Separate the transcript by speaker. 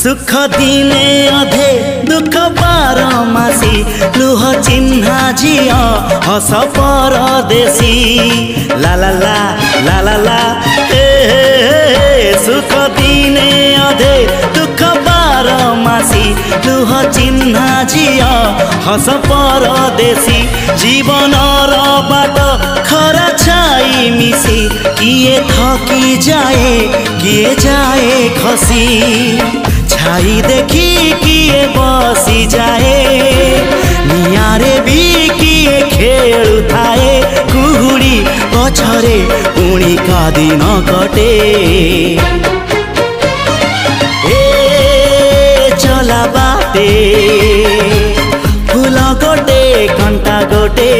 Speaker 1: सुख दिने अधे दुख बारमासी लुह चिन्हा झिया हस परदेशी ला ला ला ला ला ला सुख दिने अधे दुख बारमासी लुह चिन्हा झिया हस परदेशी जीवन बाट खरा छाई मिसी किए थकी जाए किए जाए खसी छाई देखी किए बसी जाए नियारे भी किए खेलु थाए कुहुड़ी पछरे पुणी का दिन कटे ए चला बाटे फूल गोटे घंटा गोटे